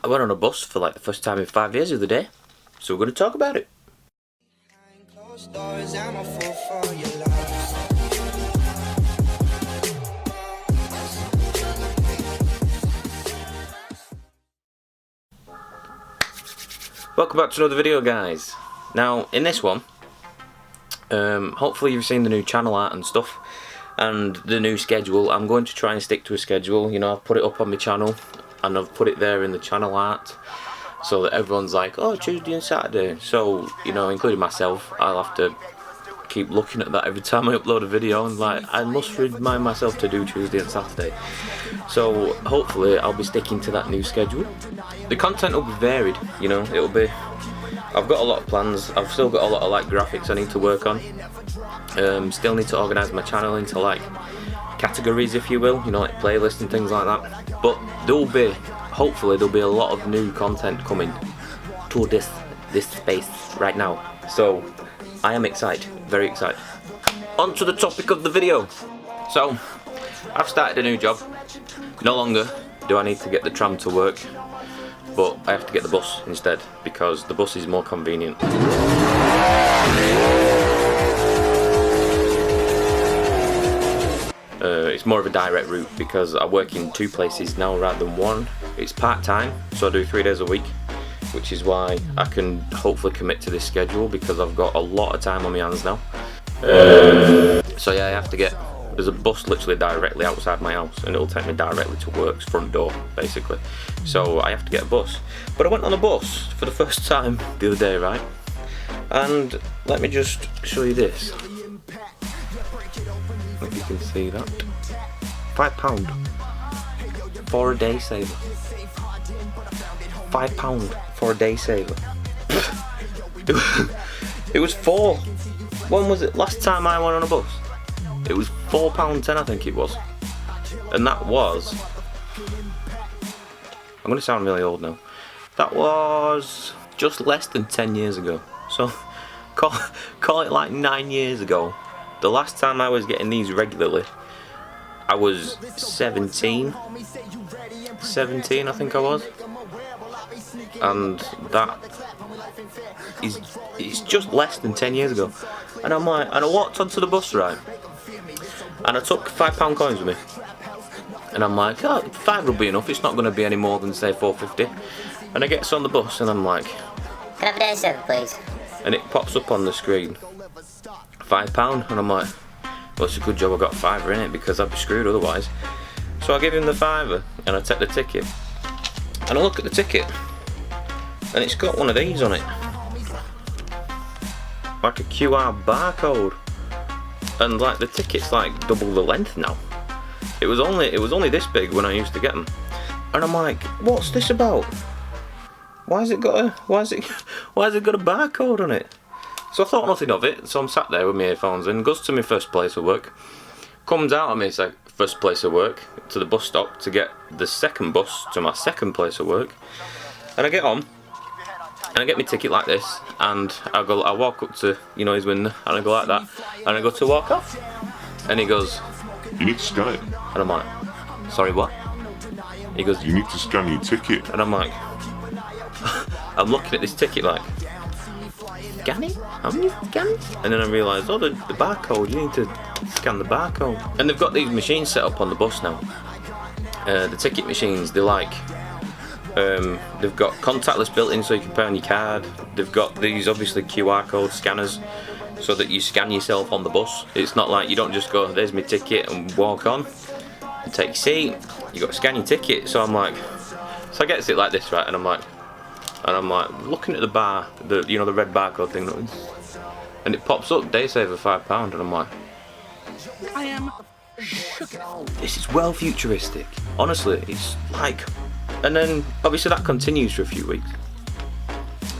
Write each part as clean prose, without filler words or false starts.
I went on a bus for like the first time in 5 years the other day, so we're going to talk about it. Welcome back to another video, guys. Now in this one, hopefully you've seen the new channel art and stuff and the new schedule. I'm going to try and stick to a schedule. You know, I've put it up on my channel and I've put it there in the channel art so that everyone's like, oh, Tuesday and Saturday. So, you know, including myself, I'll have to keep looking at that every time I upload a video and like, I must remind myself to do Tuesday and Saturday. So hopefully I'll be sticking to that new schedule. The content will be varied, you know, it'll be, I've got a lot of plans. I've still got a lot of like graphics I need to work on. Still need to organise my channel into like categories, if you will, you know, like playlists and things like that. But there'll be, hopefully there'll be a lot of new content coming to this space right now. So I am excited, very excited. On to the topic of the video. So I've started a new job. No longer do I need to get the tram to work, but I have to get the bus instead because the bus is more convenient. It's more of a direct route because I work in 2 places now rather than 1. It's part-time, so I do 3 days a week, which is why I can hopefully commit to this schedule because I've got a lot of time on my hands now. So yeah, I have to get, there's a bus literally directly outside my house and it'll take me directly to work's front door, basically. So I have to get a bus. But I went on a bus for the first time the other day, right? And let me just show you this. If you can see that. £5 for a day saver. £5 for a day saver. It was 4. When was it? Last time I went on a bus, it was £4.10, I think it was. And that was, I'm going to sound really old now, that was just less than 10 years ago. So call it like 9 years ago. The last time I was getting these regularly, I was 17 I think I was. And that is, it's just less than 10 years ago. And I'm like, and I walked onto the bus, right? And I took £5 coins with me. And I'm like, oh, 5 will be enough, it's not going to be any more than say £4.50. And I get on the bus and I'm like, can I have a day saver, please? And it pops up on the screen, £5. And I'm like, well, it's a good job I got a £5 in it because I'd be screwed otherwise. So I give him the £5 and I take the ticket. And I look at the ticket and it's got one of these on it, like a QR barcode. And like the ticket's like double the length now. It was only this big when I used to get them. And I'm like, what's this about? Why has it got a barcode on it? So I thought nothing of it. So I'm sat there with my earphones in, goes to my first place of work, comes out of my first place of work to the bus stop to get the second bus to my second place of work. And I get on and I get my ticket like this, and I walk up to, you know, his window, and I go like that, and I go to walk off, and he goes, you need to scan it. And I'm like, sorry, what? He goes, you need to scan your ticket. And I'm like, I'm looking at this ticket like, scan it? How many scan it? And then I realised, oh, the barcode, you need to scan the barcode. And they've got these machines set up on the bus now. The ticket machines, they're like, they've got contactless built in so you can pay on your card. They've got these obviously QR code scanners so that you scan yourself on the bus. It's not like you don't just go, there's my ticket and walk on and take your seat. You got to scan your ticket. So I'm like, so I get it like this, right? And I'm like looking at the bar, you know, the red barcode thing, and it pops up, day saver £5, and I'm like, I am shook. This is well futuristic. Honestly, it's like. And then obviously that continues for a few weeks,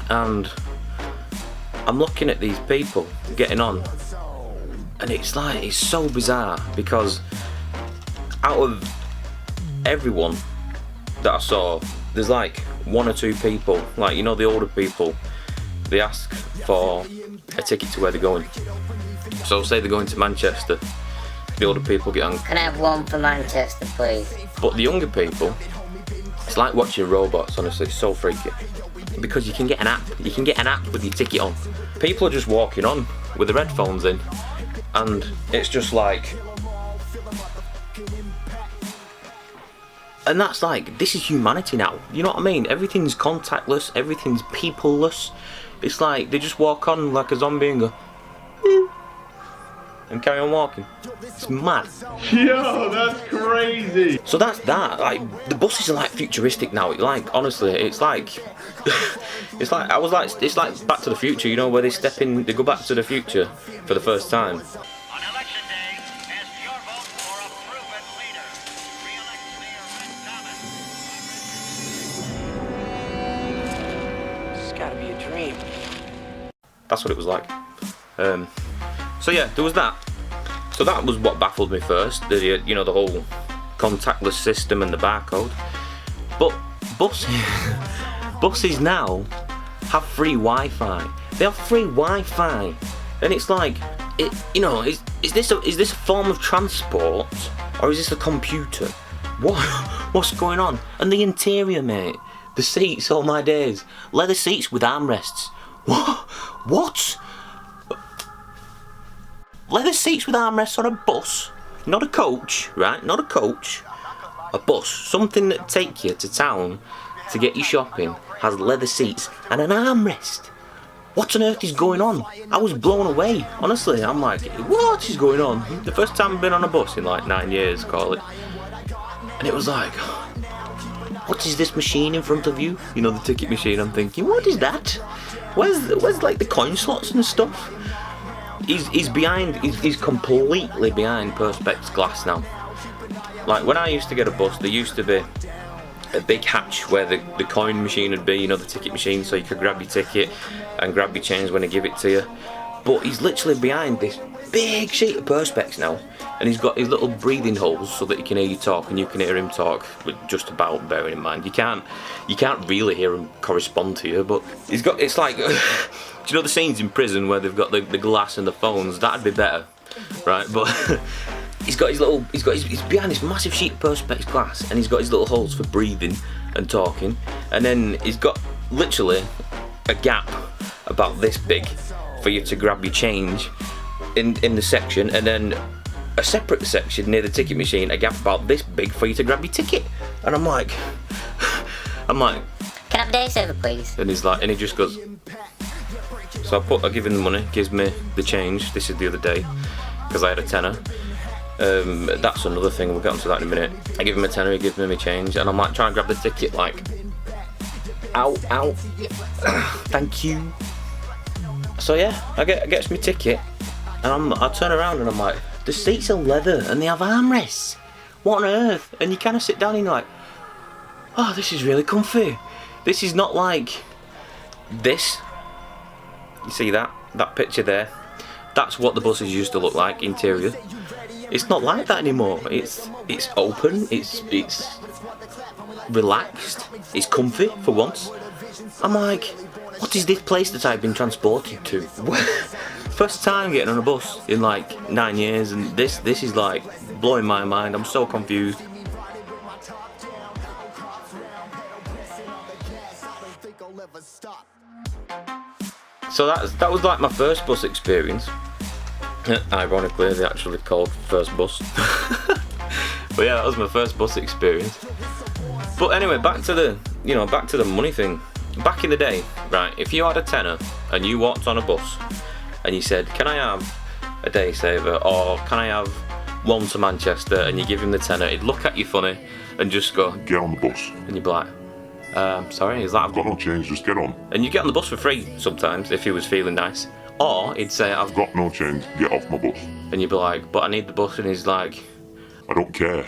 and I'm looking at these people getting on, and it's like, it's so bizarre because out of everyone that I saw, there's like 1 or 2 people, like, you know, the older people, they ask for a ticket to where they're going. So say they're going to Manchester, the older people get on, can I have one for Manchester, please? But the younger people It's like watching robots, honestly, it's so freaky. Because you can get an app with your ticket on. People are just walking on with their headphones in, and it's just like, and that's like, this is humanity now, you know what I mean? Everything's contactless, everything's peopleless. It's like, they just walk on like a zombie and go, and carry on walking. It's mad. Yo, that's crazy. So that's that. Like, the buses are like futuristic now. Like, honestly, it's like, it's like it's like Back to the Future. You know, where they go back to the future for the first time. On election day, cast your vote for a proven leader. Re-elect Mayor Rick Thomas. It's gotta be a dream. That's what it was like. So yeah, there was that. So that was what baffled me first. The the whole contactless system and the barcode. But buses now have free Wi-Fi. They have free Wi-Fi, and it's like, is this a form of transport, or is this a computer? What's going on? And the interior, mate. The seats, oh my days. Leather seats with armrests. What? Leather seats with armrests on a bus? Not a coach, right? Not a coach. A bus. Something that take you to town to get you shopping has leather seats and an armrest. What on earth is going on? I was blown away. Honestly, I'm like, what is going on? The first time I've been on a bus in like 9 years, call it. And it was like, what is this machine in front of you? You know, the ticket machine. I'm thinking, what is that? Where's like the coin slots and stuff? He's completely behind Perspex glass now. Like, when I used to get a bus, there used to be a big hatch where the coin machine would be, you know, the ticket machine, so you could grab your ticket and grab your change when they give it to you. But he's literally behind this big sheet of Perspex now, and he's got his little breathing holes so that he can hear you talk and you can hear him talk, but just about, bearing in mind you can't really hear him correspond to you, but he's got, it's like, do you know the scenes in prison where they've got the glass and the phones? That'd be better, right? But he's behind this massive sheet of Perspex glass, and he's got his little holes for breathing and talking, and then he's got literally a gap about this big for you to grab your change in the section, and then a separate section near the ticket machine, a gap about this big for you to grab your ticket. And I'm like, Can I have a day saver, please? and he's like, and he just goes. So I give him the money, gives me the change. This is the other day, because I had a tenner. That's another thing, we'll get onto that in a minute. I give him a tenner, he gives me my change, and I'm like trying to grab the ticket, like, ow, thank you. So yeah, I gets my ticket, and I turn around and I'm like, the seats are leather and they have armrests. What on earth? And you kind of sit down and you're like, oh, this is really comfy. This is not like this. You see that picture there? That's what the buses used to look like, interior. It's not like that anymore. It's open, it's relaxed, it's comfy for once. I'm like, what is this place that I've been transported to? First time getting on a bus in like 9 years, and this is like blowing my mind. I'm so confused. So that was like my first bus experience. Ironically, they actually called first bus. But yeah, that was my first bus experience. But anyway, back to the money thing. Back in the day, right, if you had a tenner and you walked on a bus and you said, can I have a day saver, or can I have one to Manchester, and you give him the tenner, he'd look at you funny and just go, Get on the bus. and you'd be like, sorry, is that? I've got no change, just get on. And you get on the bus for free sometimes if he was feeling nice. Or he'd say, I've got, Got no change, get off my bus. and you'd be like, but I need the bus, and he's like, I don't care.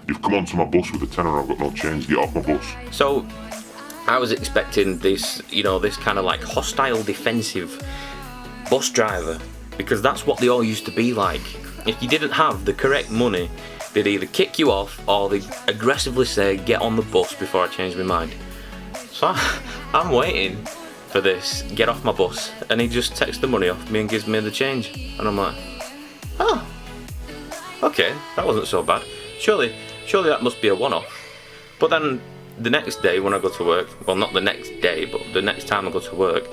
You've come onto my bus with a tenner, I've got no change, get off my bus. so I was expecting this, this kind of like hostile, defensive bus driver, because that's what they all used to be like. If you didn't have the correct money, they'd either kick you off or they'd aggressively say, get on the bus before I change my mind. So I'm waiting for this, get off my bus, and he just takes the money off me and gives me the change. And I'm like, oh, okay, that wasn't so bad. Surely that must be a one-off. But then the next day when I go to work, well, not the next day, but the next time I go to work,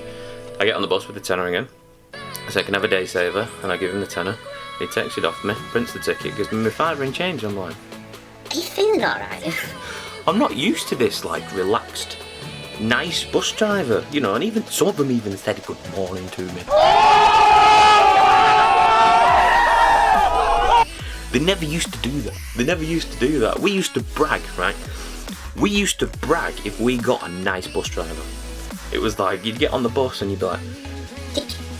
I get on the bus with the tenner again. I say, can I have a day saver? And I give him the tenner. He takes it off me, prints the ticket, gives me my £5 in change. I'm like, Are you feeling alright? I'm not used to this, like, relaxed, nice bus driver, you know, and even some of them even said good morning to me. They never used to do that. They never used to do that. We used to brag, right? We used to brag if we got a nice bus driver. It was like, you'd get on the bus and you'd be like,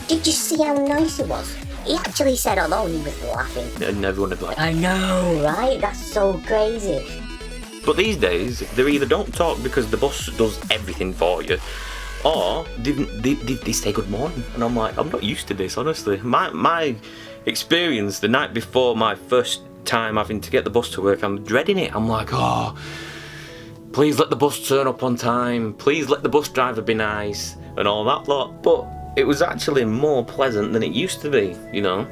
Did you see how nice it was? He actually said hello and he was laughing. and everyone would be like, I know, right? That's so crazy. but these days, they either don't talk because the bus does everything for you, or they say good morning. And I'm like, I'm not used to this, honestly. My experience the night before my first time having to get the bus to work, I'm dreading it. I'm like, oh, please let the bus turn up on time. Please let the bus driver be nice and all that lot. But it was actually more pleasant than it used to be, you know.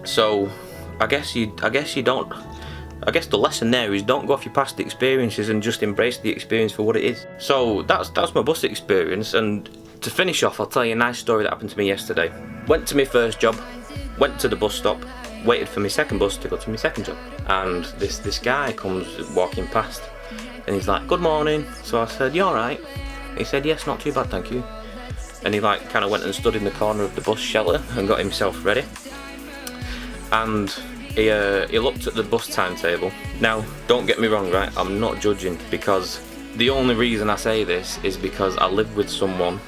So I guess the lesson there is don't go off your past experiences and just embrace the experience for what it is. So that's my bus experience. And to finish off, I'll tell you a nice story that happened to me yesterday. Went to my first job, went to the bus stop, waited for my second bus to go to my second job, and this guy comes walking past and he's like, good morning. So I said, you alright? He said, yes, not too bad, thank you. And he like kind of went and stood in the corner of the bus shelter and got himself ready. And he looked at the bus timetable. Now, don't get me wrong, right? I'm not judging, because the only reason I say this is because I live with someone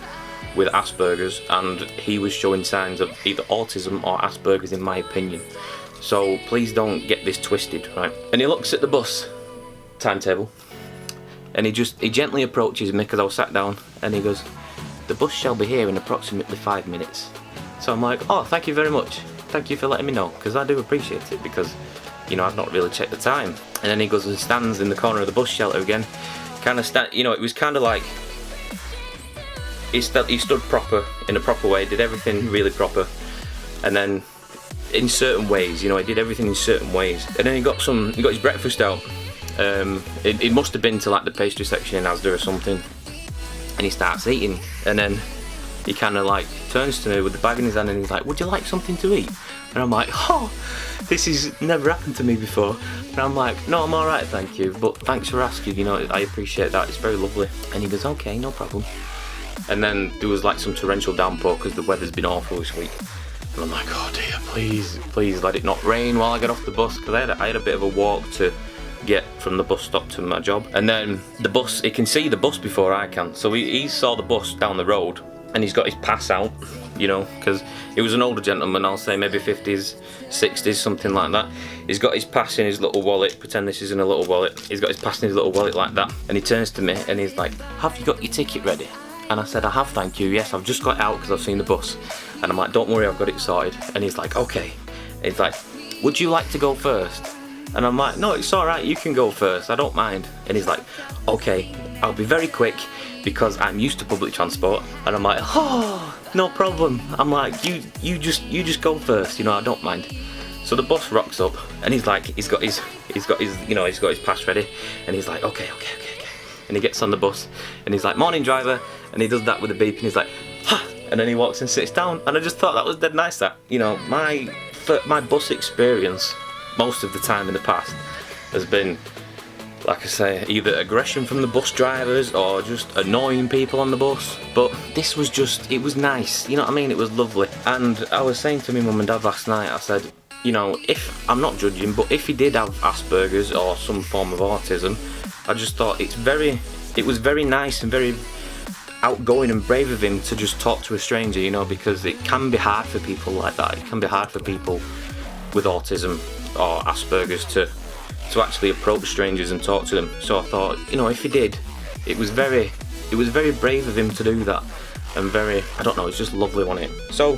with Asperger's, and he was showing signs of either autism or Asperger's in my opinion. So please don't get this twisted, right? And he looks at the bus timetable, and he gently approaches me because I was sat down, and he goes, the bus shall be here in approximately 5 minutes. So I'm like, oh, thank you very much. Thank you for letting me know, because I do appreciate it, because, you know, I've not really checked the time. And then he goes and stands in the corner of the bus shelter again, kind of you know, it was kind of like, he stood proper, in a proper way, did everything really proper, and then in certain ways, you know, he did everything in certain ways. And then he got his breakfast out. It must have been to like the pastry section in Asda or something, and he starts eating, and then he kind of like turns to me with the bag in his hand and he's like, would you like something to eat? And I'm like, oh, this has never happened to me before. And I'm like, no, I'm alright, thank you, but thanks for asking, you know, I appreciate that, it's very lovely. And he goes, okay, no problem. And then there was like some torrential downpour because the weather's been awful this week. And I'm like, oh dear, please let it not rain while I get off the bus, because I had a bit of a walk to get from the bus stop to my job. And then the bus, he can see the bus before I can, so he saw the bus down the road, and he's got his pass out, you know, because he was an older gentleman, I'll say maybe 50s, 60s, something like that. He's got his pass in his little wallet, pretend this isn't a little wallet, he's got his pass in his little wallet like that, and he turns to me and he's like, have you got your ticket ready? And I said, I have, thank you, yes, I've just got it out because I've seen the bus. And I'm like, don't worry, I've got it sorted. And he's like, okay. And he's like, would you like to go first? And I'm like, no, it's alright, you can go first, I don't mind. And he's like, okay, I'll be very quick because I'm used to public transport. And I'm like, oh, no problem. I'm like, you just go first, you know, I don't mind. So the bus rocks up, and he's like, he's got his pass ready, and he's like, okay. And he gets on the bus, and he's like, morning driver, and he does that with a beep, and he's like, ha, and then he walks and sits down, and I just thought that was dead nice. That, you know, my bus experience most of the time in the past has been, like I say, either aggression from the bus drivers or just annoying people on the bus. But this was just, it was nice, you know what I mean? It was lovely. And I was saying to my mum and dad last night, I said, you know, if, I'm not judging, but if he did have Asperger's or some form of autism, I just thought it was very nice and very outgoing and brave of him to just talk to a stranger, you know, because it can be hard for people like that. It can be hard for people with autism or Asperger's to actually approach strangers and talk to them. So I thought, you know, if he did, it was very brave of him to do that, and very, I don't know, it's just lovely, wasn't it? So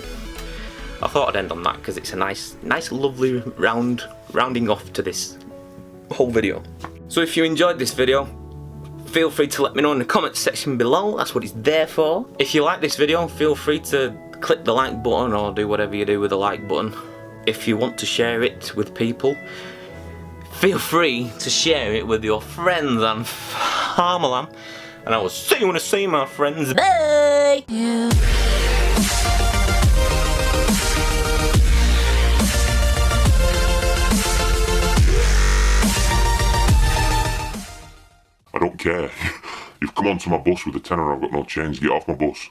I thought I'd end on that because it's a nice lovely rounding off to this whole video. So if you enjoyed this video, feel free to let me know in the comments section below. That's what it's there for. If you like this video, feel free to click the like button or do whatever you do with the like button. If you want to share it with people, feel free to share it with your friends and Parmalam, and I will see you when I see my friends. Bye! I don't care. You've come onto my bus with a tenner, I've got no change. Get off my bus.